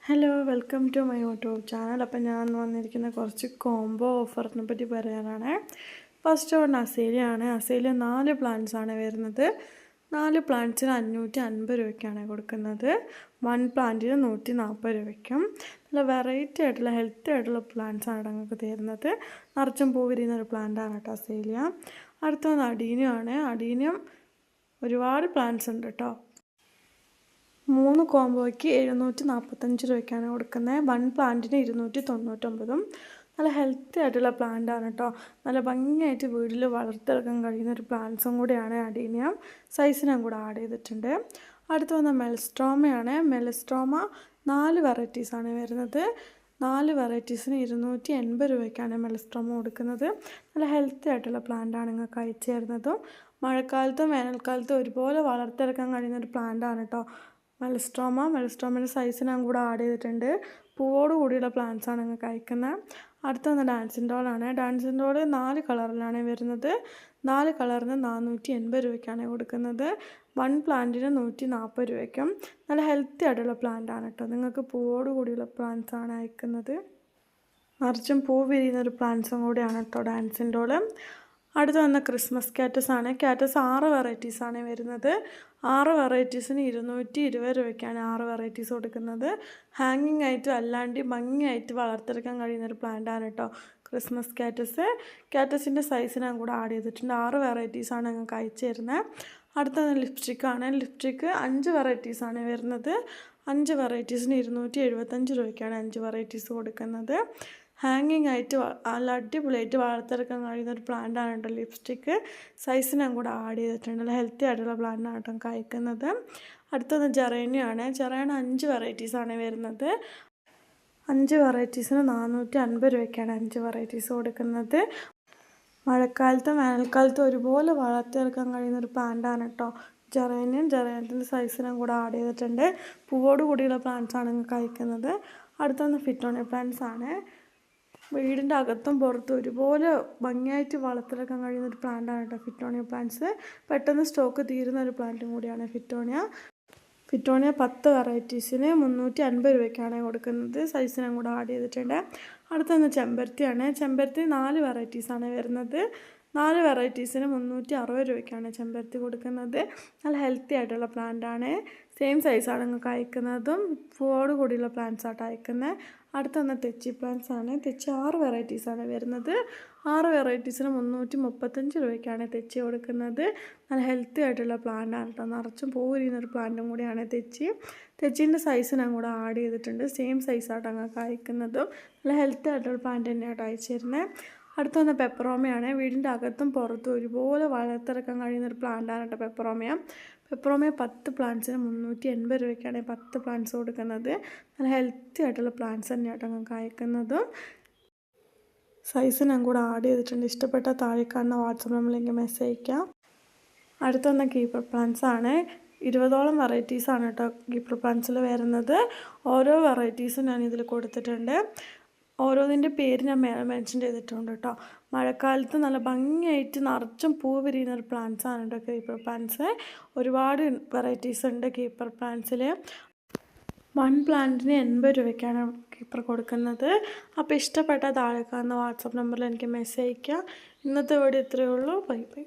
Hello welcome to my YouTube channel. അപ്പം ഞാൻ വന്നിരിക്കുന്ന കുറച്ച് കോംബോ ഓഫറിനെ പറ്റി പറയാനാണ്. ഫസ്റ്റ് വൺ അസേലിയാണ്. അസേലിയ 4 പ്ലാന്റ്സ് ആണ് വരുന്നത്. 4 പ്ലാന്റ്സിന് 550 രൂപയ്ക്കാണ് കൊടുക്കുന്നത്. 1 പ്ലാന്റിന് 140 രൂപയ്ക്കും. നല്ല വെറൈറ്റി ആയിട്ടുള്ള ഹെൽത്തി ആയിട്ടുള്ള പ്ലാന്റ്സ് ആണ് നിങ്ങൾക്ക് തരുന്നത്. നിറച്ചും പൂ വിരിയുന്ന ഒരു പ്ലാന്റാണ് കേട്ടോ അസേലിയ. അടുത്തത് അഡീനിയം ആണ്. അഡീനിയം ഒരുപാട് പ്ലാന്റ്സ് ഉണ്ട് കേട്ടോ. 3 കോംബോയ്ക്ക് 745 രൂപയ്ക്കാണ് കൊടുക്കുന്നത്. 1 പ്ലാന്റിന് 299. നല്ല ഹെൽത്തി ആയിട്ടുള്ള പ്ലാന്റാണ് കേട്ടോ. നല്ല ഭംഗിയായിട്ട് വീട്ടിൽ വളർത്തിയെടുക്കാൻ കഴിയുന്ന ഒരു പ്ലാന്റ്സും കൂടിയാണ് അഡീനിയം. സൈസിനും കൂടെ ആഡ് ചെയ്തിട്ടുണ്ട്. അടുത്ത് വന്ന മെൽസ്ട്രോമയാണ്. മെൽസ്ട്രോമ 4 വെറൈറ്റീസാണ് വരുന്നത്. 4 വെറൈറ്റീസിന് 280 രൂപയ്ക്കാണ് മെൽസ്ട്രോമ കൊടുക്കുന്നത്. നല്ല ഹെൽത്തി ആയിട്ടുള്ള പ്ലാന്റാണ് നിങ്ങൾക്ക് അയച്ചു തരുന്നതും. മഴക്കാലത്തും വേനൽക്കാലത്തും ഒരുപോലെ വളർത്തിയെടുക്കാൻ കഴിയുന്ന ഒരു പ്ലാന്റാണ് കേട്ടോ മെൽസ്ട്രോമയുടെ സൈസ് ഞാൻ കൂടെ ആഡ് ചെയ്തിട്ടുണ്ട്. പൂവോട് കൂടിയുള്ള പ്ലാന്റ്സാണ് നിങ്ങൾക്ക് അയക്കുന്നത്. അടുത്ത ഡാൻസിൻ ഡോളാണ്. ഡാൻസിൻ ഡോൾ 4 കളറിലാണ് വരുന്നത്. 4 കളറിന് 480 രൂപയ്ക്കാണ് കൊടുക്കുന്നത്. 1 പ്ലാന്റിന് 140 രൂപയ്ക്കും. നല്ല ഹെൽത്തി ആയിട്ടുള്ള പ്ലാന്റാണ് കേട്ടോ. നിങ്ങൾക്ക് പൂവോട് കൂടിയുള്ള പ്ലാന്റ്സാണ് അയക്കുന്നത്. നിറച്ചും പൂ വിരിയുന്ന ഒരു പ്ലാന്റ്സും കൂടിയാണ് കേട്ടോ ഡാൻസിൻ ഡോൾ. അടുത്ത് വന്ന ക്രിസ്മസ് കാറ്റസ് ആണ്. കാറ്റസ് 6 വെറൈറ്റീസാണ് വരുന്നത്. 6 വെറൈറ്റീസിന് 220 രൂപയ്ക്കാണ് 6 വെറൈറ്റീസ് കൊടുക്കുന്നത്. ഹാങ്ങിങ് ആയിട്ടും അല്ലാണ്ട് ഭംഗിയായിട്ട് വളർത്തെടുക്കാൻ കഴിയുന്നൊരു പ്ലാന്റാണ് കേട്ടോ ക്രിസ്മസ് കാറ്റസ്. കാറ്റസിൻ്റെ സൈസ് ഞാൻ കൂടെ ആഡ് ചെയ്തിട്ടുണ്ട്. 6 വെറൈറ്റീസാണ് ഞങ്ങൾക്ക് അയച്ചു തരുന്നത്. അടുത്തത് ലിപ്സ്റ്റിക്കാണ്. ലിപ്സ്റ്റിക്ക് 5 വെറൈറ്റീസാണ് വരുന്നത്. 5 വെറൈറ്റീസിന് 275 രൂപയ്ക്കാണ് 5 വെറൈറ്റീസ് കൊടുക്കുന്നത്. ഹാങ്ങിങ് ആയിട്ട് നല്ല അടിപൊളിയായിട്ട് വളർത്തെടുക്കാൻ കഴിയുന്ന ഒരു പ്ലാന്റാണ് കേട്ടോ ലിപ്സ്റ്റിക്ക്. സൈസ് ഞാൻ കൂടെ ആഡ് ചെയ്തിട്ടുണ്ട്. നല്ല ഹെൽത്തി ആയിട്ടുള്ള പ്ലാന്റാണ് കേട്ടോ കഴിക്കുന്നത്. അടുത്തത് ജെറേനിയാണ്. ജെറേന 5 വെറൈറ്റീസാണ് വരുന്നത്. 5 വെറൈറ്റീസിന് 450 രൂപയ്ക്കാണ് 5 വെറൈറ്റീസ് കൊടുക്കുന്നത്. മഴക്കാലത്തും വേനൽക്കാലത്തും ഒരുപോലെ വളർത്തിയെടുക്കാൻ കഴിയുന്ന ഒരു പ്ലാന്റാണ് കേട്ടോ ജെറേനിയത്തിൻ്റെ സൈസിനും കൂടെ ആഡ് ചെയ്തിട്ടുണ്ട്. പൂവോട് കൂടിയുള്ള പ്ലാന്റ്സാണ് നിങ്ങൾക്ക് അയക്കുന്നത്. അടുത്തൊന്ന് ഫിറ്റോണിയ പ്ലാന്റ്സ് ആണ്. വീടിൻ്റെ അകത്തും പുറത്തും ഒരുപോലെ ഭംഗിയായിട്ട് വളർത്തിയെടുക്കാൻ കഴിയുന്ന ഒരു പ്ലാന്റാണ് കേട്ടോ ഫിറ്റോണിയ പ്ലാന്റ്സ്. പെട്ടെന്ന് സ്റ്റോക്ക് തീരുന്ന ഒരു പ്ലാന്റും കൂടിയാണ് ഫിറ്റോണിയ. 10 വെറൈറ്റീസിന് 350 രൂപയ്ക്കാണ് കൊടുക്കുന്നത്. സൈസിനും കൂടെ ആഡ് ചെയ്തിട്ടുണ്ട്. അടുത്തൊന്ന് ചെമ്പരത്തിയാണ്. ചെമ്പരത്തി 4 വെറൈറ്റീസാണ് വരുന്നത്. 4 വെറൈറ്റീസിന് 360 രൂപയ്ക്കാണ് ചെമ്പരത്തി കൊടുക്കുന്നത്. നല്ല ഹെൽത്തി ആയിട്ടുള്ള പ്ലാന്റാണ്. സെയിം സൈസാണ് നിങ്ങൾക്ക് അയക്കുന്നതും. പൂവോട് കൂടിയുള്ള പ്ലാന്റ്സ് ആയിട്ട് അയക്കുന്നത്. അടുത്തൊന്ന് തെച്ചി പ്ലാന്റ്സ് ആണ്. തെച്ചി 6 വെറൈറ്റീസാണ് വരുന്നത്. 6 വെറൈറ്റീസിന് 335 രൂപയ്ക്കാണ് തെച്ചി കൊടുക്കുന്നത്. നല്ല ഹെൽത്തി ആയിട്ടുള്ള പ്ലാന്റാണ് കേട്ടോ. നിറച്ചും പൂ വിരിയുന്നൊരു പ്ലാന്റും കൂടിയാണ് തെച്ചി. തെച്ചീൻ്റെ സൈസ് ഞാൻ കൂടെ ആഡ് ചെയ്തിട്ടുണ്ട്. സെയിം സൈസായിട്ട് നിങ്ങൾക്ക് അയക്കുന്നതും. നല്ല ഹെൽത്തി ആയിട്ടുള്ള പ്ലാന്റ് തന്നെയായിട്ട് അയച്ചു തരുന്നത്. അടുത്തൊന്ന് പെപ്പറോമയാണ്. വീടിൻ്റെ അകത്തും പുറത്തും ഒരുപോലെ വളർത്തിറക്കാൻ കഴിയുന്നൊരു പ്ലാന്റാണ് കേട്ടോ പെപ്പറോമിയ. 10 പ്ലാന്റ്സിന് 380 രൂപയ്ക്കാണ് 10 പ്ലാന്റ്സ് കൊടുക്കുന്നത്. നല്ല ഹെൽത്തി ആയിട്ടുള്ള പ്ലാന്റ്സ് തന്നെയാട്ടോ നിങ്ങൾക്ക് അയക്കുന്നതും. സൈസ് ഞാൻ കൂടെ ആഡ് ചെയ്തിട്ടുണ്ട്. ഇഷ്ടപ്പെട്ട താഴെ കാണുന്ന വാട്സപ്പ് നമ്പറിലേക്ക് മെസ്സേജ് അയക്കാം. അടുത്തൊന്ന് കീപ്പർ പ്ലാന്റ്സ് ആണ്. 20ഓളം വെറൈറ്റീസാണ് കേട്ടോ കീപ്പർ പ്ലാന്റ്സിൽ വരുന്നത്. ഓരോ വെറൈറ്റീസും ഞാൻ ഇതിൽ കൊടുത്തിട്ടുണ്ട്. ഓരോന്നിൻ്റെ പേര് ഞാൻ മെൻഷൻ ചെയ്തിട്ടുണ്ട് കേട്ടോ. മഴക്കാലത്ത് നല്ല ഭംഗിയായിട്ട് നിറച്ചും പൂ വിരിയുന്ന ഒരു പ്ലാന്റ്സാണ് കേട്ടോ കീപ്പർ പ്ലാന്റ്സ്. ഒരുപാട് വെറൈറ്റീസ് ഉണ്ട് കീപ്പർ പ്ലാന്റ്സിൽ. 1 പ്ലാന്റിന് 80 രൂപയ്ക്കാണ് കീപ്പർ കൊടുക്കുന്നത്. അപ്പോൾ ഇഷ്ടപ്പെട്ട താഴെ കാണുന്ന വാട്സപ്പ് നമ്പറിൽ എനിക്ക് മെസ്സേജ് അയയ്ക്കാം. ഇന്നത്തെ വീഡിയോ ഇത്രയേ ഉള്ളൂ. Bye bye.